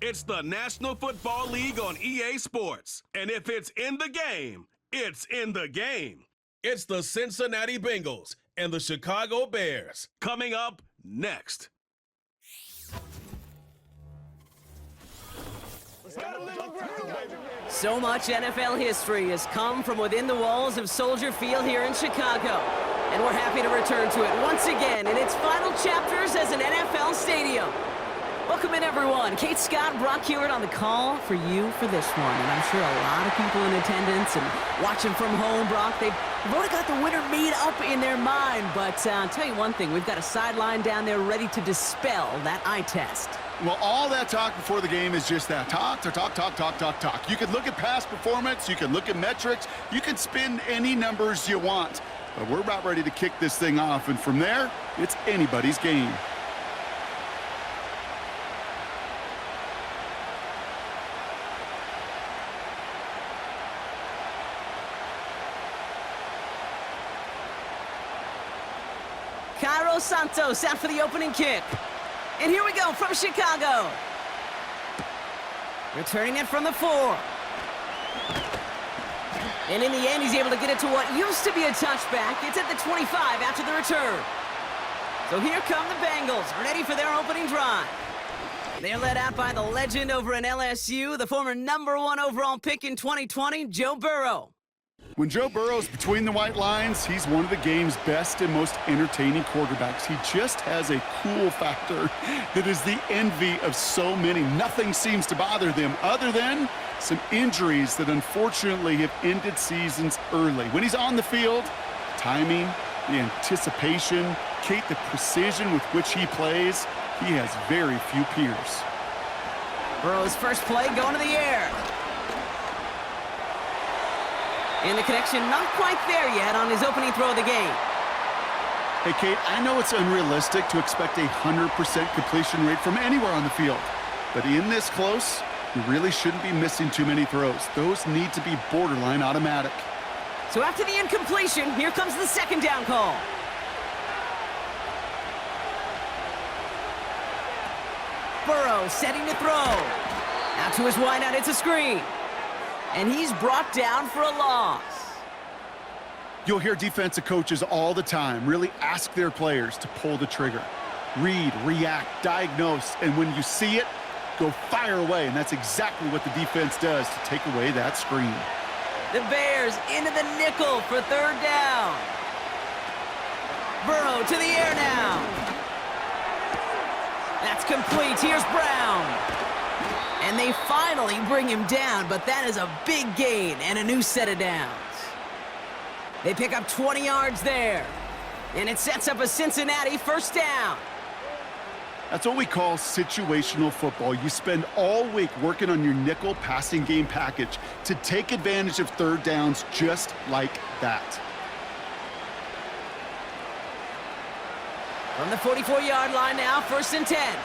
It's the National Football League on EA Sports. And if it's in the game, it's in the game. It's the Cincinnati Bengals and the Chicago Bears. Coming up next. So much NFL history has come from within the walls of Soldier Field here in Chicago. And we're happy to return to it once again in its final chapters as an NFL stadium. Welcome in, everyone. Kate Scott, Brock Hewitt on the call for you for this one. And I'm sure a lot of people in attendance and watching from home, Brock, they've already got the winner made up in their mind. But I'll tell you one thing, we've got a sideline down there ready to dispel that eye test. Well, all that talk before the game is just that. Talk. You can look at past performance. You can look at metrics. You can spin any numbers you want. But we're about ready to kick this thing off. And from there, it's anybody's game. Cairo Santos out for the opening kick. And here we go from Chicago. Returning it from the 4. And in the end, he's able to get it to what used to be a touchback. It's at the 25 after the return. So here come the Bengals, ready for their opening drive. They're led out by the legend over in LSU, the former #1 overall pick in 2020, Joe Burrow. When Joe Burrow's between the white lines, he's one of the game's best and most entertaining quarterbacks. He just has a cool factor that is the envy of so many. Nothing seems to bother them other than some injuries that unfortunately have ended seasons early. When he's on the field, timing, the anticipation, Kate, the precision with which he plays, he has very few peers. Burrow's first play going to the air. And the connection not quite there yet on his opening throw of the game. Hey, Kate, I know it's unrealistic to expect a 100% completion rate from anywhere on the field. But in this close, you really shouldn't be missing too many throws. Those need to be borderline automatic. So after the incompletion, here comes the second down call. Burrow setting to throw. Out to his wideout, it's a screen. And he's brought down for a loss. You'll hear defensive coaches all the time really ask their players to pull the trigger. Read, react, diagnose, and when you see it, go fire away. And that's exactly what the defense does to take away that screen. The Bears into the nickel for third down. Burrow to the air now. That's complete. Here's Brown. And they finally bring him down, but that is a big gain and a new set of downs. They pick up 20 yards there, and it sets up a Cincinnati first down. That's what we call situational football. You spend all week working on your nickel passing game package to take advantage of third downs just like that. From the 44-yard line now, 1st and 10.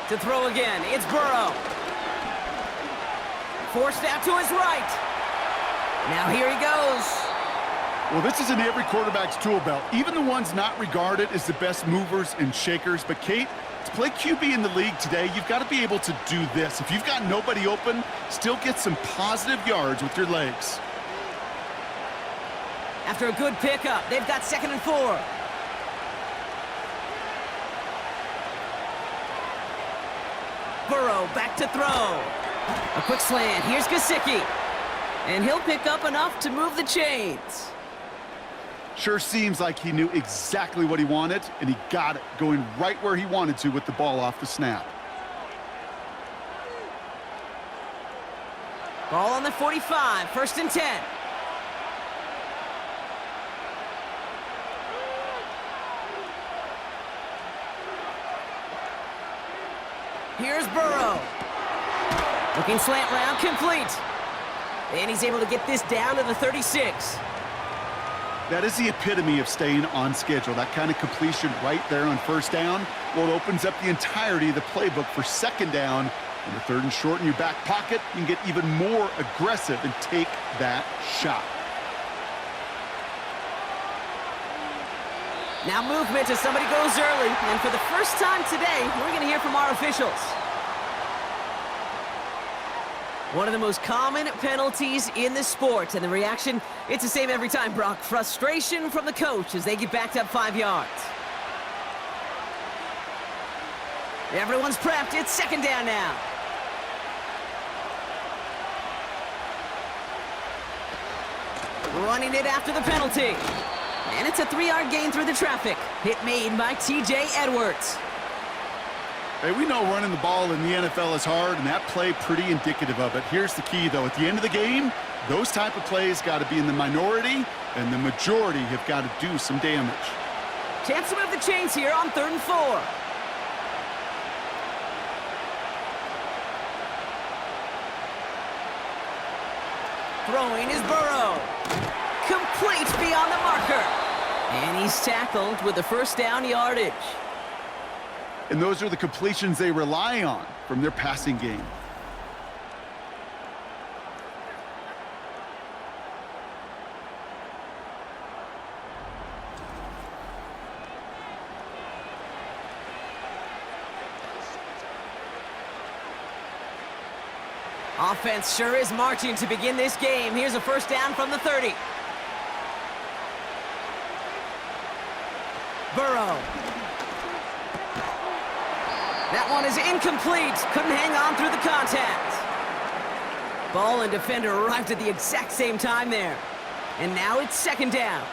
To throw again, it's Burrow. Forced out to his right. Now here he goes. Well, this is in every quarterback's tool belt, even the ones not regarded as the best movers and shakers. But, Kate, to play QB in the league today, you've got to be able to do this. If you've got nobody open, still get some positive yards with your legs. After a good pickup, they've got 2nd and 4. Burrow back to throw. A quick slant. Here's Gesicki. And he'll pick up enough to move the chains. Sure seems like he knew exactly what he wanted, and he got it, going right where he wanted to with the ball off the snap. Ball on the 45, 1st and 10. Here's Burrow. Looking slant round, complete. And he's able to get this down to the 36. That is the epitome of staying on schedule. That kind of completion right there on 1st down. Well, it opens up the entirety of the playbook for 2nd down. And the 3rd and short in your back pocket, you can get even more aggressive and take that shot. Now movement as somebody goes early, and for the first time today, we're going to hear from our officials. One of the most common penalties in the sport, and the reaction, it's the same every time, Brock. Frustration from the coach as they get backed up 5 yards. Everyone's prepped. It's second down now. Running it after the penalty. And it's a 3-yard gain through the traffic. Hit made by T.J. Edwards. Hey, we know running the ball in the NFL is hard, and that play pretty indicative of it. Here's the key, though. At the end of the game, those type of plays got to be in the minority, and the majority have got to do some damage. Chance to move the chains here on 3rd and 4. Throwing is Burrow. Complete beyond the marker. And he's tackled with the first down yardage. And those are the completions they rely on from their passing game. Offense sure is marching to begin this game. Here's a first down from the 30. Burrow. That one is incomplete. Couldn't hang on through the contact. Ball and defender arrived at the exact same time there. And now it's second down.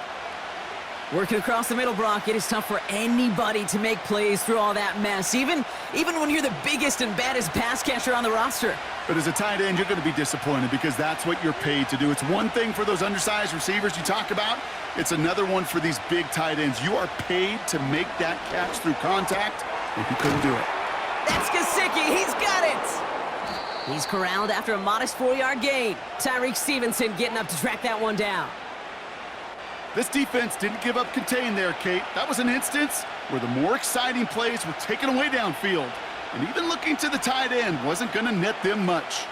Working across the middle, Brock, it is tough for anybody to make plays through all that mess, even when you're the biggest and baddest pass catcher on the roster. But as a tight end, you're going to be disappointed because that's what you're paid to do. It's one thing for those undersized receivers you talk about. It's another one for these big tight ends. You are paid to make that catch through contact, and he couldn't do it. That's Gesicki. He's got it. He's corralled after a modest 4-yard gain. Tyreek Stevenson getting up to track that one down. This defense didn't give up contain there, Kate. That was an instance where the more exciting plays were taken away downfield. And even looking to the tight end wasn't going to net them much.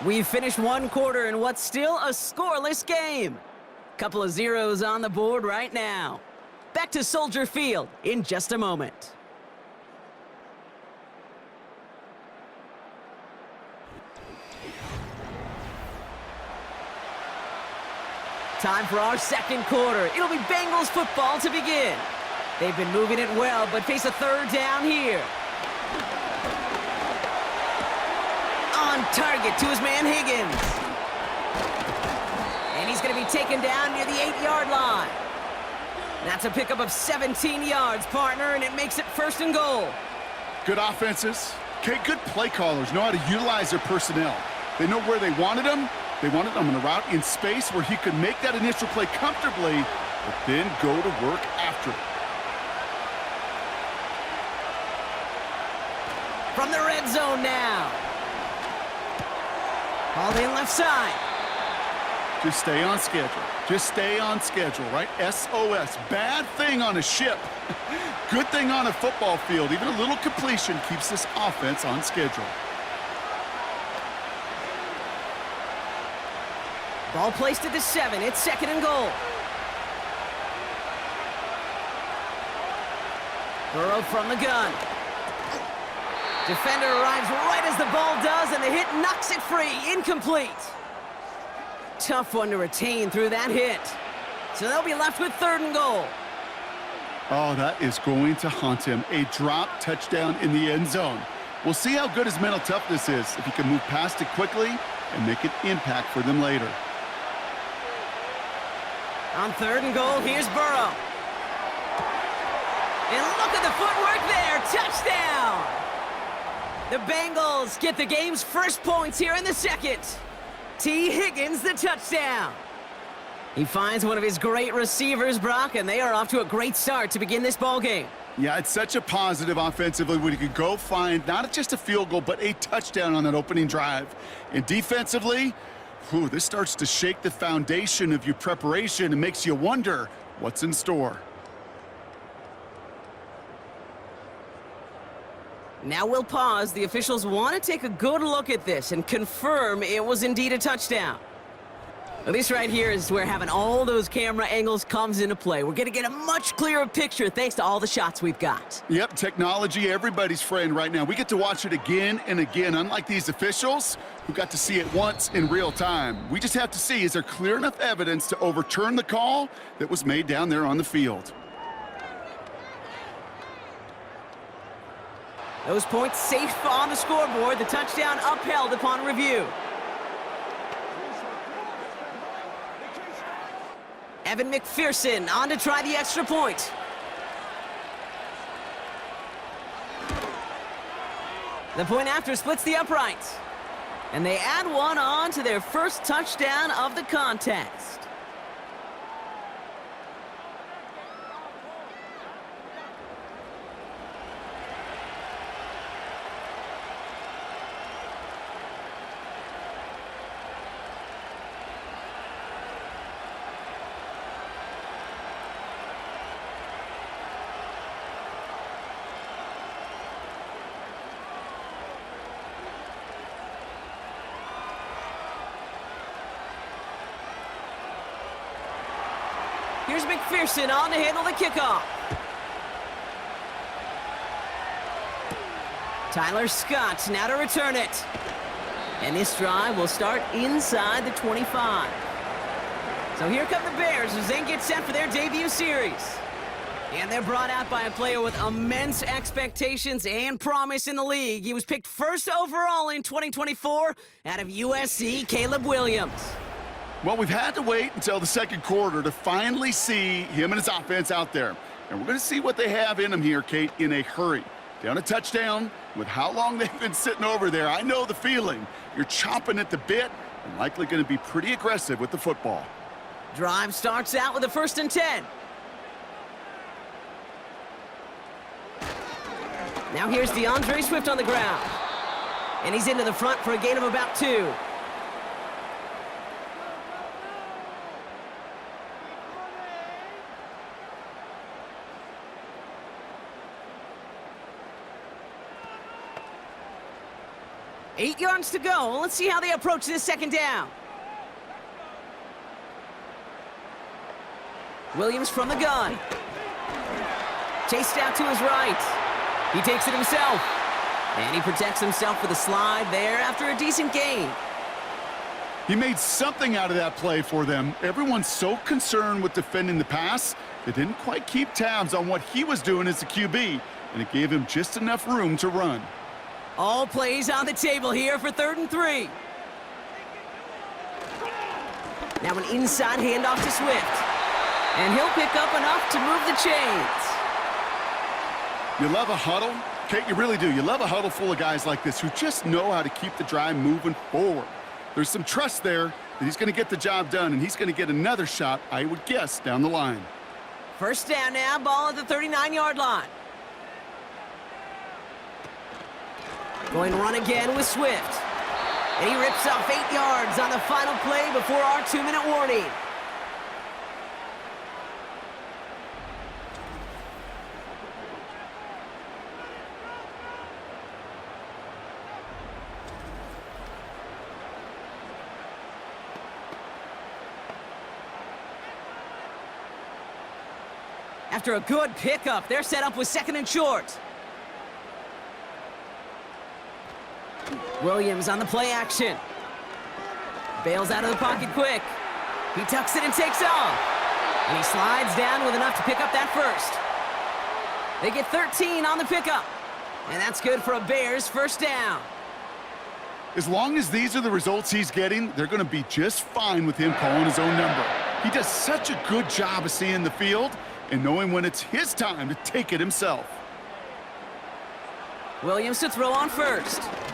We've finished one quarter in what's still a scoreless game. Couple of zeros on the board right now. Back to Soldier Field in just a moment. Time for our second quarter. It'll be Bengals football to begin. They've been moving it well, but face a third down here. On target to his man Higgins. And he's going to be taken down near the 8-yard line. That's a pickup of 17 yards, partner, and it makes it 1st and goal. Good offenses. Okay, good play callers know how to utilize their personnel. They know where they wanted them. They wanted them on a route in space where he could make that initial play comfortably, but then go to work after it. From the red zone now. Hauled in left side. Just stay on schedule. Just stay on schedule, right? SOS. Bad thing on a ship. Good thing on a football field. Even a little completion keeps this offense on schedule. Ball placed at the 7. It's 2nd and goal. Burrow from the gun. Defender arrives right as the ball does, and the hit knocks it free. Incomplete. Tough one to retain through that hit. So they'll be left with 3rd and goal. Oh, that is going to haunt him. A drop touchdown in the end zone. We'll see how good his mental toughness is if he can move past it quickly and make an impact for them later. On 3rd and goal, here's Burrow. And look at the footwork there. Touchdown! The Bengals get the game's first points here in the second. T. Higgins, the touchdown. He finds one of his great receivers, Brock, and they are off to a great start to begin this ball game. Yeah, it's such a positive offensively when you can go find not just a field goal, but a touchdown on that opening drive. And defensively, this starts to shake the foundation of your preparation and makes you wonder what's in store. Now we'll pause. The officials want to take a good look at this and confirm it was indeed a touchdown. Well, this right here is where having all those camera angles comes into play. We're going to get a much clearer picture thanks to all the shots we've got. Yep, technology, everybody's friend right now. We get to watch it again and again, unlike these officials who got to see it once in real time. We just have to see, is there clear enough evidence to overturn the call that was made down there on the field? Those points safe on the scoreboard. The touchdown upheld upon review. Evan McPherson on to try the extra point. The point after splits the uprights. And they add one on to their first touchdown of the contest. Here's McPherson on to handle the kickoff. Tyler Scott now to return it. And this drive will start inside the 25. So here come the Bears as they get set for their debut series. And they're brought out by a player with immense expectations and promise in the league. He was picked first overall in 2024 out of USC, Caleb Williams. Well, we've had to wait until the second quarter to finally see him and his offense out there. And we're going to see what they have in them here, Kate, in a hurry. Down a touchdown, with how long they've been sitting over there, I know the feeling. You're chomping at the bit and likely going to be pretty aggressive with the football. Drive starts out with a 1st and 10. Now here's DeAndre Swift on the ground. And he's into the front for a gain of about 2. Eight yards to go. Let's see how they approach this second down. Williams from the gun. Chased out to his right. He takes it himself. And he protects himself with a slide there after a decent gain. He made something out of that play for them. Everyone's so concerned with defending the pass, they didn't quite keep tabs on what he was doing as a QB, and it gave him just enough room to run. All plays on the table here for 3rd and 3. Now an inside handoff to Swift. And he'll pick up enough to move the chains. You love a huddle? Kate, you really do. You love a huddle full of guys like this who just know how to keep the drive moving forward. There's some trust there that he's going to get the job done, and he's going to get another shot, I would guess, down the line. 1st down now, ball at the 39-yard line. Going to run again with Swift. And he rips off 8 yards on the final play before our 2-minute warning. After a good pickup, they're set up with 2nd and short. Williams on the play action. Bails out of the pocket quick. He tucks it and takes off. And he slides down with enough to pick up that first. They get 13 on the pickup. And that's good for a Bears 1st down. As long as these are the results he's getting, they're going to be just fine with him calling his own number. He does such a good job of seeing the field and knowing when it's his time to take it himself. Williams to throw on 1st.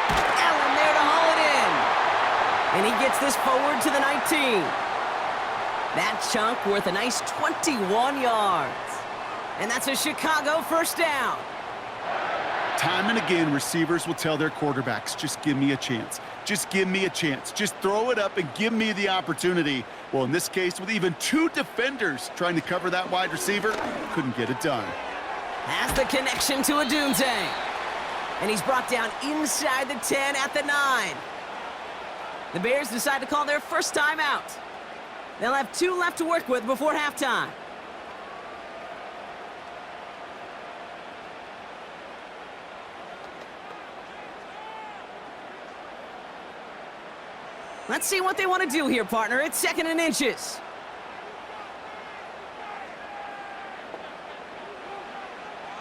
Allen there to haul it in. And he gets this forward to the 19. That chunk worth a nice 21 yards. And that's a Chicago 1st down. Time and again, receivers will tell their quarterbacks, just give me a chance. Just give me a chance. Just throw it up and give me the opportunity. Well, in this case, with even 2 defenders trying to cover that wide receiver, couldn't get it done. Has the connection to a Dunze. And he's brought down inside the 10 at the 9. The Bears decide to call their first timeout. They'll have 2 left to work with before halftime. Let's see what they want to do here, partner. It's 2nd and inches.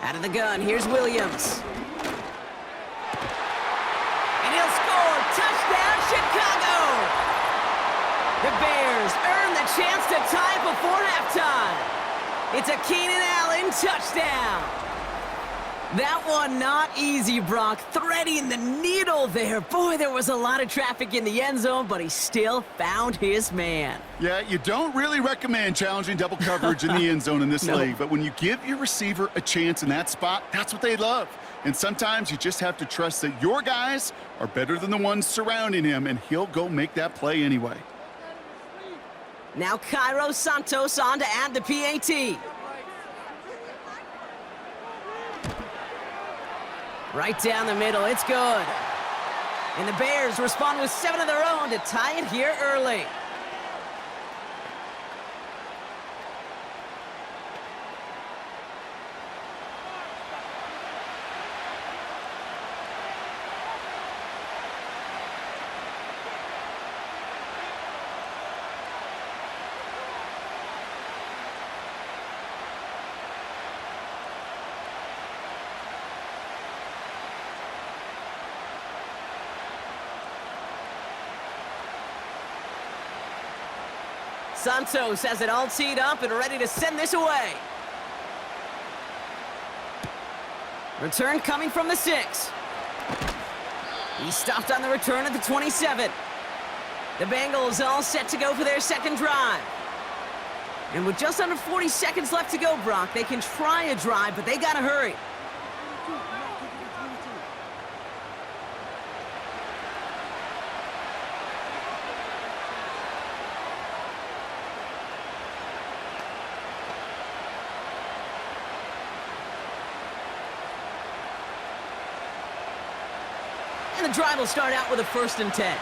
Out of the gun, here's Williams. And he'll score! Touchdown, Chicago! The Bears earn the chance to tie before halftime. It's a Keenan Allen touchdown. That one not easy, Brock. Threading the needle there. Boy, there was a lot of traffic in the end zone, but he still found his man. Yeah, you don't really recommend challenging double coverage in the end zone in this league, but when you give your receiver a chance in that spot, that's what they love. And sometimes you just have to trust that your guys are better than the ones surrounding him, and he'll go make that play anyway. Now Cairo Santos on to add the PAT. Right down the middle, it's good. And the Bears respond with 7 of their own to tie it here early. Santos has it all teed up and ready to send this away. Return coming from the 6. He stopped on the return at the 27. The Bengals all set to go for their 2nd drive. And with just under 40 seconds left to go, Brock, they can try a drive, but they gotta hurry. And the drive will start out with a 1st and 10.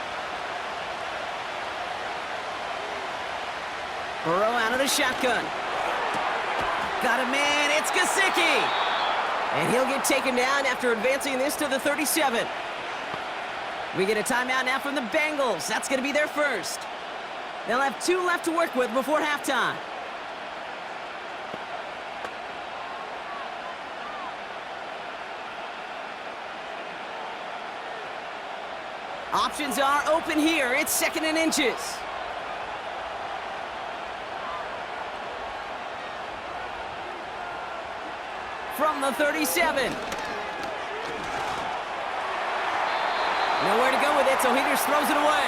Burrow out of the shotgun. Got a man, it's Gesicki. And he'll get taken down after advancing this to the 37. We get a timeout now from the Bengals. That's going to be their first. They'll have 2 left to work with before halftime. Options are open here. It's 2nd and inches. From the 37. Nowhere to go with it, so he just throws it away.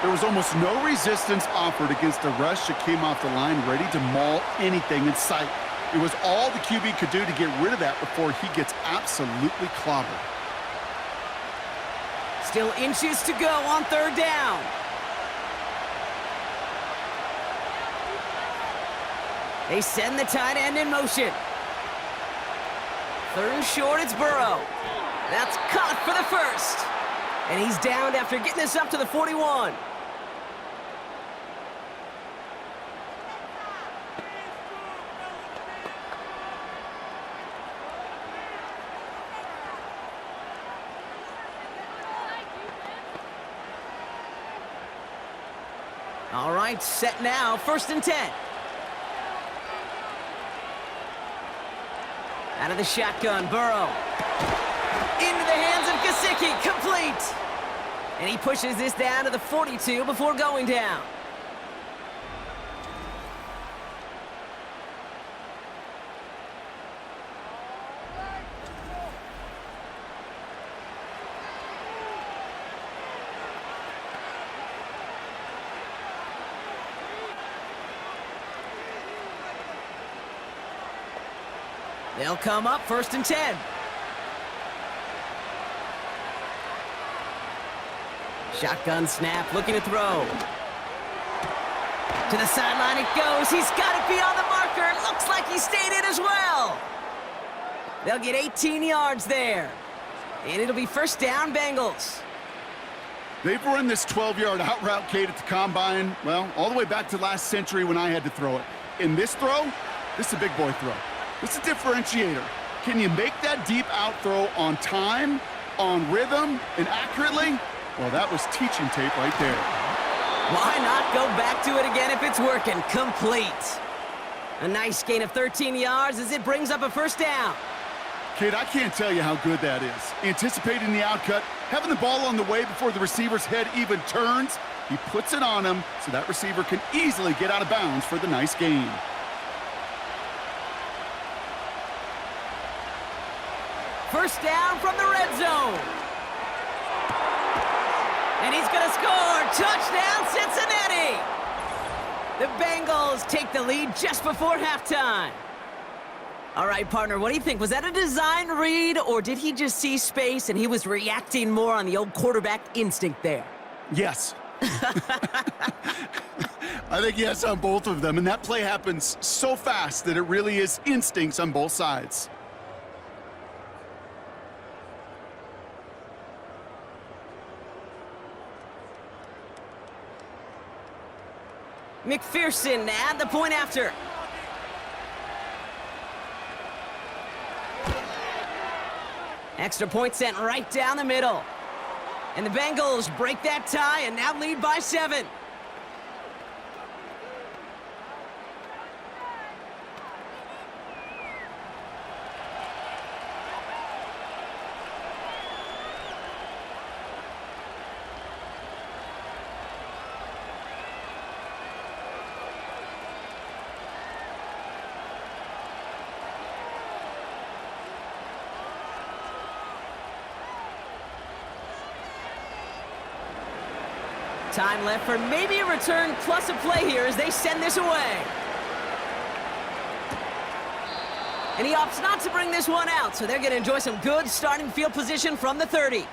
There was almost no resistance offered against a rush that came off the line ready to maul anything in sight. It was all the QB could do to get rid of that before he gets absolutely clobbered. Still inches to go on 3rd down. They send the tight end in motion. 3rd and short, it's Burrow. That's caught for the 1st. And he's downed after getting this up to the 41. All right, set now, 1st and 10. Out of the shotgun, Burrow. Into the hands of Gesicki, complete. And he pushes this down to the 42 before going down. They'll come up 1st and 10. Shotgun snap, looking to throw. To the sideline it goes. He's got it beyond the marker. It looks like he stayed in as well. They'll get 18 yards there. And it'll be 1st down, Bengals. They've run this 12-yard out route, Kate, at the combine, well, all the way back to last century when I had to throw it. In this throw, this is a big boy throw. This is a differentiator. Can you make that deep out throw on time, on rhythm, and accurately? Well, that was teaching tape right there. Why not go back to it again if it's working? Complete. A nice gain of 13 yards as it brings up a first down. Kate, I can't tell you how good that is. Anticipating the outcut, having the ball on the way before the receiver's head even turns, he puts it on him so that receiver can easily get out of bounds for the nice gain. First down from the red zone. And he's going to score. Touchdown, Cincinnati! The Bengals take the lead just before halftime. All right, partner, what do you think? Was that a design read, or did he just see space and he was reacting more on the old quarterback instinct there? Yes. I think yes on both of them, and that play happens so fast that it really is instincts on both sides. McPherson at the point after. Extra point sent right down the middle. And the Bengals break that tie and now lead by 7. Time left for maybe a return plus a play here as they send this away. And he opts not to bring this one out, so they're going to enjoy some good starting field position from the 30.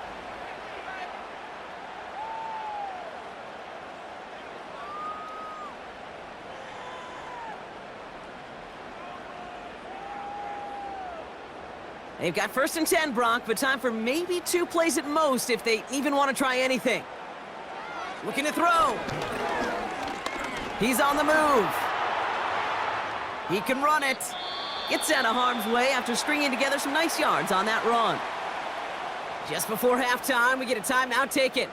They've got 1st and 10, Brock, but time for maybe 2 plays at most if they even want to try anything. Looking to throw. He's on the move. He can run it. Gets out of harm's way after stringing together some nice yards on that run. Just before halftime, we get a timeout taken.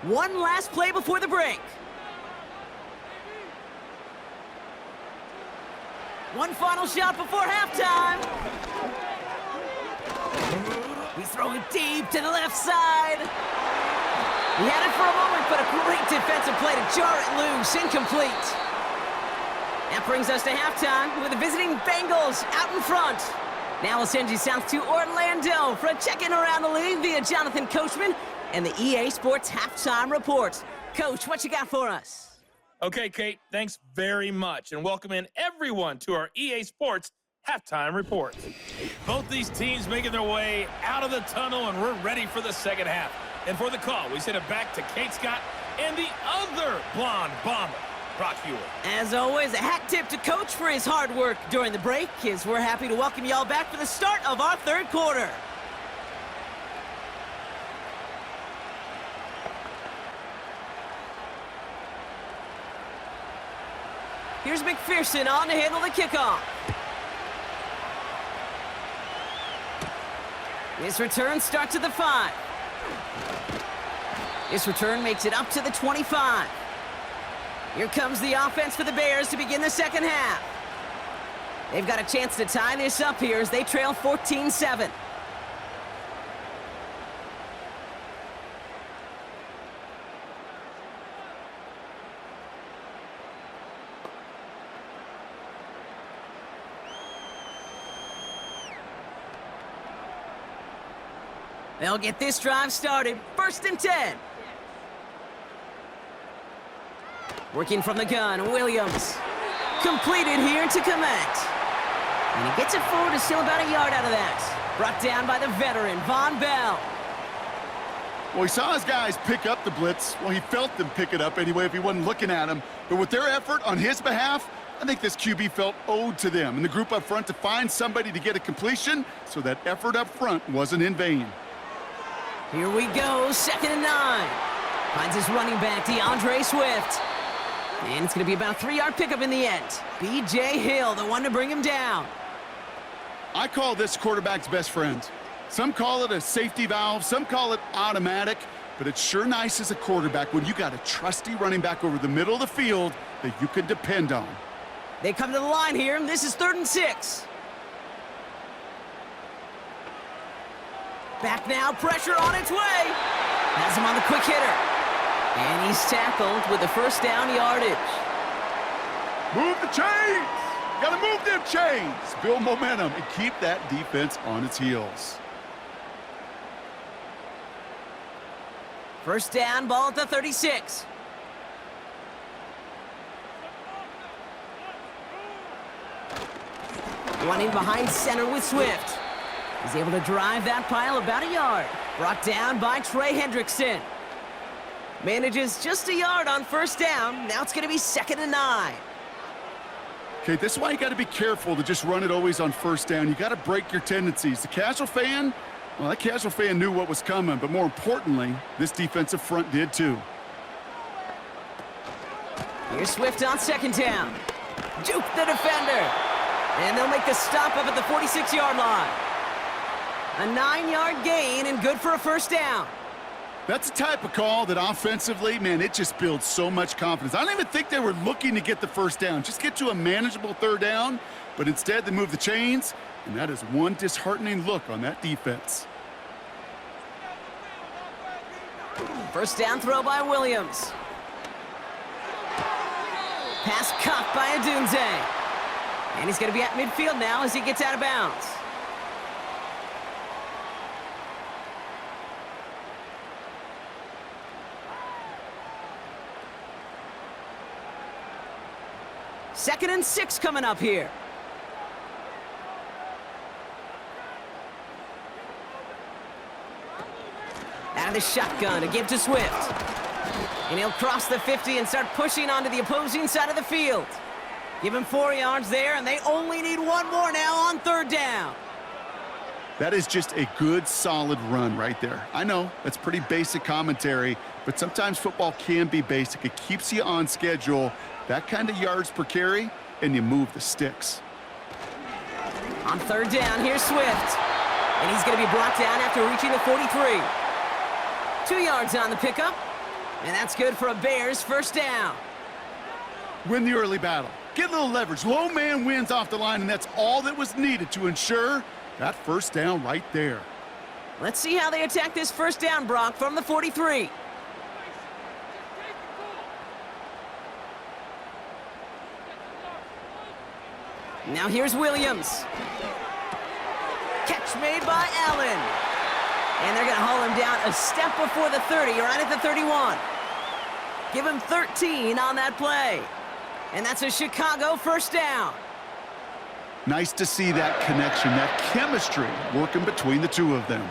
One last play before the break. One final shot before halftime. We throw it deep to the left side. He had it for a moment, but a great defensive play to jar it loose. Incomplete. That brings us to halftime with the visiting Bengals out in front. Now we'll send you south to Orlando for a check-in around the league via Jonathan Coachman and the EA Sports Halftime Report. Coach, what you got for us? Okay, Kate, thanks very much, and welcome in everyone to our EA Sports Halftime Report. Both these teams making their way out of the tunnel, and we're ready for the second half. And for the call, we send it back to Kate Scott and the other blonde bomber, Brock Hewitt. As always, a hat tip to Coach for his hard work during the break, as we're happy to welcome y'all back for the start of our third quarter. Here's McPherson on to handle the kickoff. This return starts at the 5. This return makes it up to the 25. Here comes the offense for the Bears to begin the second half. They've got a chance to tie this up here as they trail 14-7. They'll get this drive started. 1st and 10. Working from the gun, Williams. Completed here to Komet. And he gets it forward to still about a yard out of that. Brought down by the veteran, Von Bell. Well, he saw his guys pick up the blitz. Well, he felt them pick it up anyway if he wasn't looking at him. But with their effort on his behalf, I think this QB felt owed to them and the group up front to find somebody to get a completion, so that effort up front wasn't in vain. Here we go, 2nd and 9. Finds his running back, DeAndre Swift. And it's going to be about a 3-yard pickup in the end. B.J. Hill, the one to bring him down. I call this quarterback's best friend. Some call it a safety valve, some call it automatic, but it's sure nice as a quarterback when you got a trusty running back over the middle of the field that you can depend on. They come to the line here, and this is 3rd and 6. Back now, pressure on its way. Has him on the quick hitter. And he's tackled with the first down yardage. Move the chains! Got to move them chains! Build momentum and keep that defense on its heels. First down, ball at the 36. Running behind center with Swift. He's able to drive that pile about a yard. Brought down by Trey Hendrickson. Manages just a yard on first down. Now it's going to be 2nd and 9. Okay, this is why you got to be careful to just run it always on first down. You got to break your tendencies. The casual fan, well, that casual fan knew what was coming, but more importantly, this defensive front did too. Here's Swift on 2nd down. Juke the defender. And they'll make the stop up at the 46-yard line. A 9-yard gain and good for a first down. That's the type of call that offensively, man, it just builds so much confidence. I don't even think they were looking to get the first down. Just get to a manageable 3rd down, but instead they move the chains, and that is one disheartening look on that defense. First down throw by Williams. Pass caught by Adunze. And he's going to be at midfield now as he gets out of bounds. Second and 6 coming up here. Out of the shotgun to give to Swift. And he'll cross the 50 and start pushing onto the opposing side of the field. Give him 4 yards there, and they only need 1 more now on 3rd down. That is just a good, solid run right there. I know, that's pretty basic commentary, but sometimes football can be basic. It keeps you on schedule, that kind of yards per carry, and you move the sticks. On 3rd down, here's Swift. And he's going to be brought down after reaching the 43. 2 yards on the pickup, and that's good for a Bears first down. Win the early battle. Get a little leverage. Low man wins off the line, and that's all that was needed to ensure that first down right there. Let's see how they attack this first down, Brock, from the 43. Now here's Williams. Catch made by Allen. And they're going to haul him down a step before the 30, right at the 31. Give him 13 on that play. And that's a Chicago first down. Nice to see that connection, that chemistry working between the two of them.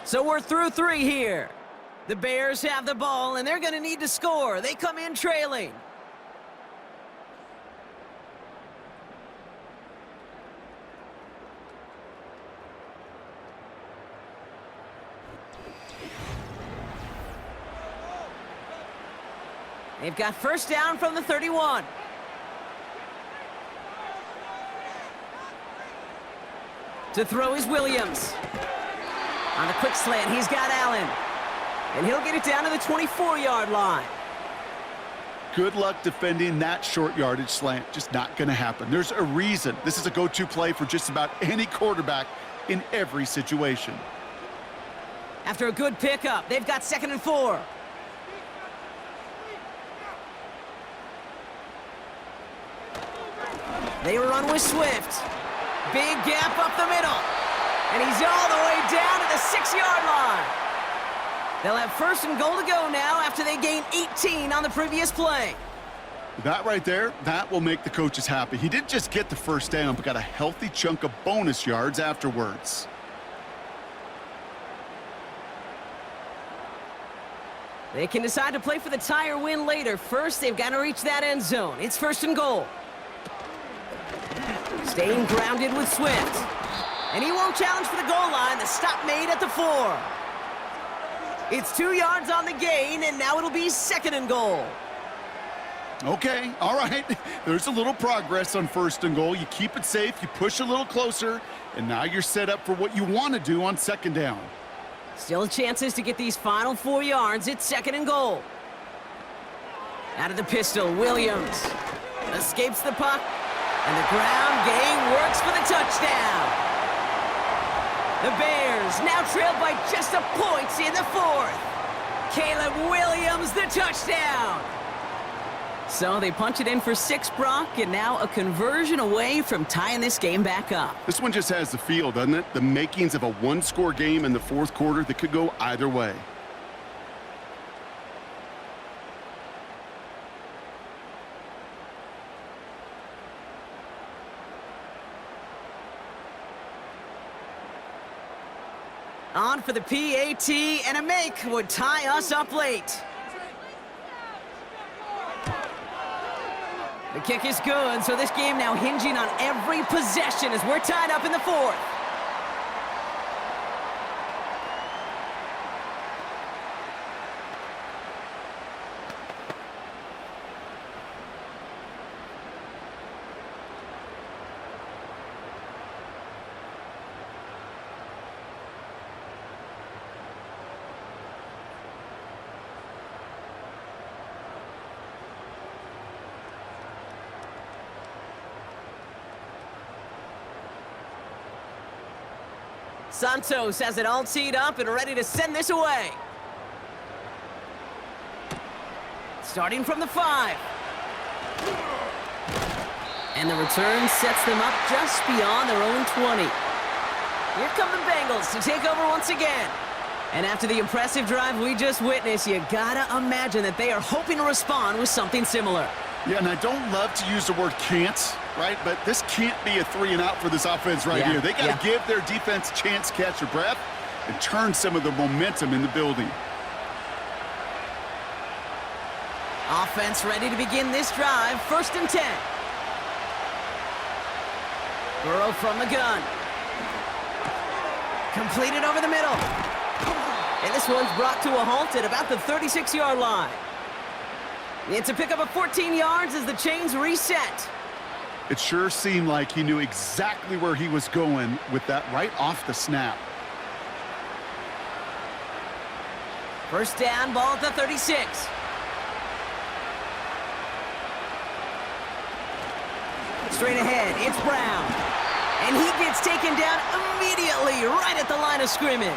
So we're through 3 here. The Bears have the ball, and they're going to need to score. They come in trailing. They've got first down from the 31. To throw is Williams. On the quick slant, he's got Allen. And he'll get it down to the 24-yard line. Good luck defending that short yardage slant. Just not going to happen. There's a reason. This is a go-to play for just about any quarterback in every situation. After a good pickup, they've got 2nd and 4. They run with Swift. Big gap up the middle. And he's all the way down to the 6-yard line. They'll have 1st and goal to go now after they gain 18 on the previous play. That right there, that will make the coaches happy. He didn't just get the first down, but got a healthy chunk of bonus yards afterwards. They can decide to play for the tie or win later. First, they've got to reach that end zone. It's 1st and goal. Staying grounded with Swift. And he won't challenge for the goal line. The stop made at the 4. It's 2 yards on the gain, and now it'll be 2nd and goal. Okay, all right. There's a little progress on 1st and goal. You keep it safe, you push a little closer, and now you're set up for what you want to do on 2nd down. Still chances to get these final 4 yards. It's 2nd and goal. Out of the pistol, Williams escapes the puck, and the ground game works for the touchdown. The Bears now trailed by just a point in the 4th. Caleb Williams, the touchdown. So they punch it in for 6, Brock, and now a conversion away from tying this game back up. This one just has the feel, doesn't it? The makings of a one-score game in the 4th quarter that could go either way. On for the PAT, and a make would tie us up late. The kick is good, so this game now hinging on every possession as we're tied up in the 4th. Santos has it all teed up and ready to send this away. Starting from the 5. And the return sets them up just beyond their own 20. Here come the Bengals to take over once again. And after the impressive drive we just witnessed, you gotta imagine that they are hoping to respond with something similar. Yeah, and I don't love to use the word can't, right? But this can't be a 3 and out for this offense right here. They got to give their defense a chance to catch their breath and turn some of the momentum in the building. Offense ready to begin this drive. 1st and 10. Burrow from the gun. Completed over the middle. And this one's brought to a halt at about the 36-yard line. It's a pickup of 14 yards as the chains reset. It sure seemed like he knew exactly where he was going with that right off the snap. 1st down, ball at the 36. Straight ahead, it's Brown. And he gets taken down immediately right at the line of scrimmage.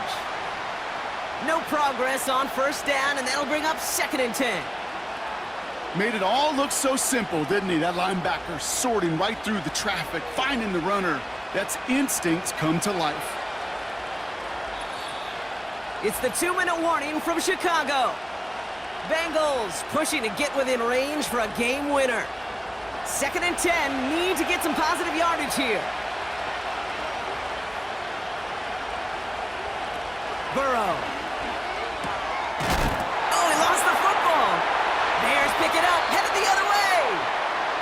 No progress on 1st down, and that'll bring up 2nd and 10. Made it all look so simple, didn't he? That linebacker sorting right through the traffic, finding the runner. That's instincts come to life. It's the 2-minute warning from Chicago. Bengals pushing to get within range for a game winner. 2nd and 10, need to get some positive yardage here. Burrow. Oh, he lost the football. Bears pick it up, headed the other way.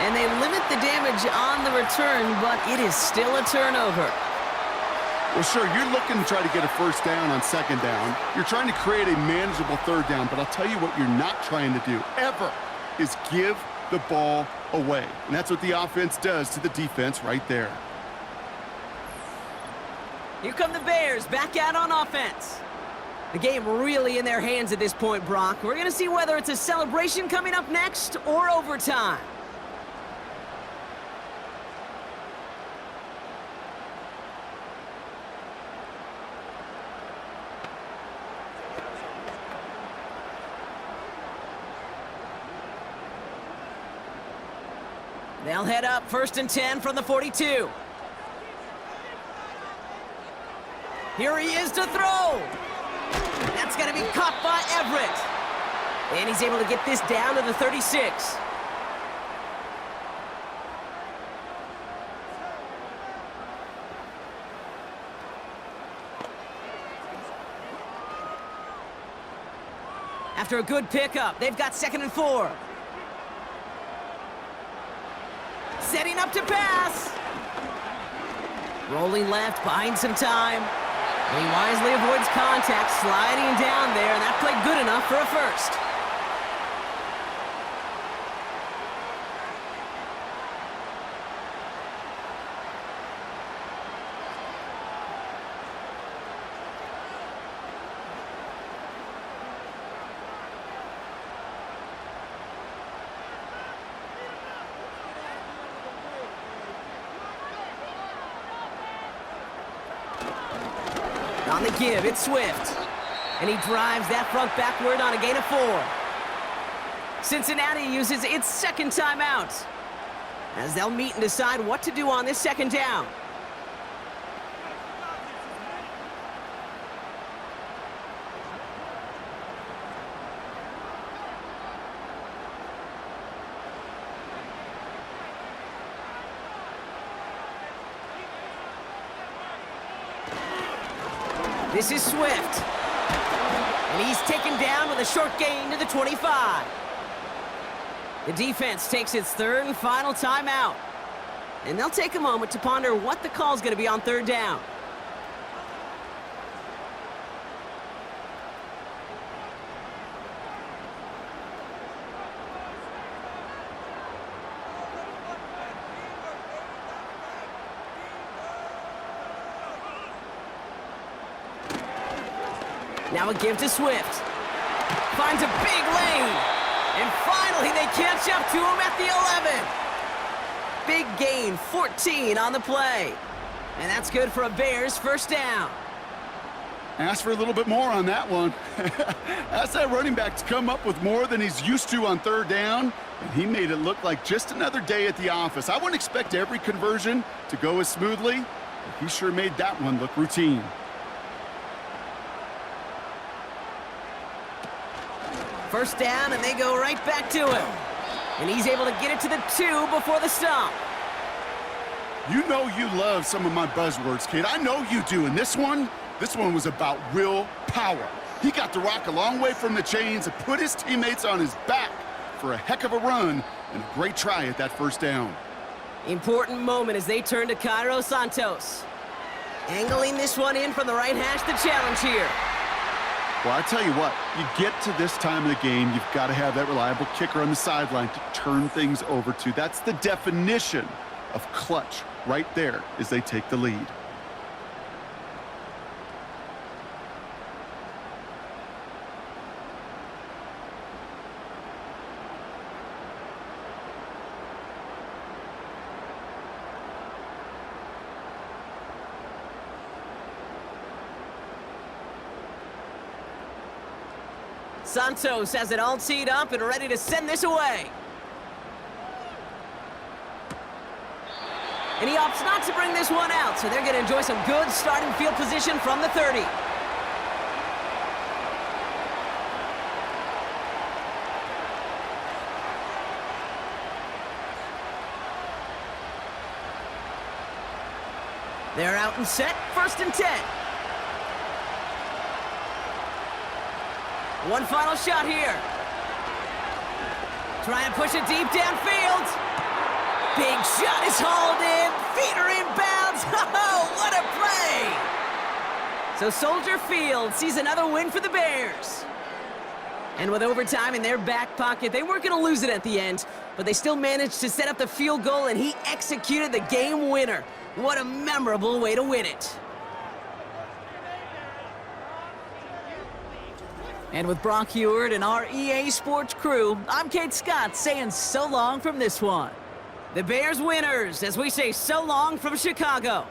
And they limit the damage on the return, but it is still a turnover. Well, sure, you're looking to try to get a 1st down on 2nd down. You're trying to create a manageable 3rd down, but I'll tell you what you're not trying to do, ever, is give the ball away. And that's what the offense does to the defense right there. Here come the Bears back out on offense. The game really in their hands at this point, Brock. We're going to see whether it's a celebration coming up next or overtime. They'll head up 1st and 10 from the 42. Here he is to throw. That's going to be caught by Everett. And he's able to get this down to the 36. After a good pickup, they've got 2nd and 4. Setting up to pass. Rolling left, buying some time. And he wisely avoids contact, sliding down there, and that played good enough for a first. On the give, it's Swift. And he drives that front backward on a gain of 4. Cincinnati uses its 2nd timeout, as they'll meet and decide what to do on this 2nd down. This is Swift. And he's taken down with a short gain to the 25. The defense takes its 3rd and final timeout. And they'll take a moment to ponder what the call's going to be on 3rd down. Now a give to Swift. Finds a big lane. And finally they catch up to him at the 11. Big gain, 14 on the play. And that's good for a Bears 1st down. Ask for a little bit more on that one. Ask that running back to come up with more than he's used to on 3rd down, and he made it look like just another day at the office. I wouldn't expect every conversion to go as smoothly, but he sure made that one look routine. First down, and they go right back to him. And he's able to get it to the 2 before the stop. You know you love some of my buzzwords, kid. I know you do. And this one was about real power. He got the rock a long way from the chains and put his teammates on his back for a heck of a run and a great try at that 1st down. Important moment as they turn to Cairo Santos. Angling this one in from the right hash, the challenge here. Well, I tell you what, you get to this time of the game, you've got to have that reliable kicker on the sideline to turn things over to. That's the definition of clutch right there as they take the lead. Santos has it all teed up and ready to send this away. And he opts not to bring this one out, so they're going to enjoy some good starting field position from the 30. They're out and set, 1st and 10. One final shot here. Trying to push it deep downfield. Big shot is hauled in. Feet are inbounds. Oh, what a play! So Soldier Field sees another win for the Bears. And with overtime in their back pocket, they weren't going to lose it at the end, but they still managed to set up the field goal, and he executed the game winner. What a memorable way to win it. And with Brock Heward and our EA Sports crew, I'm Kate Scott saying so long from this one. The Bears winners as we say so long from Chicago.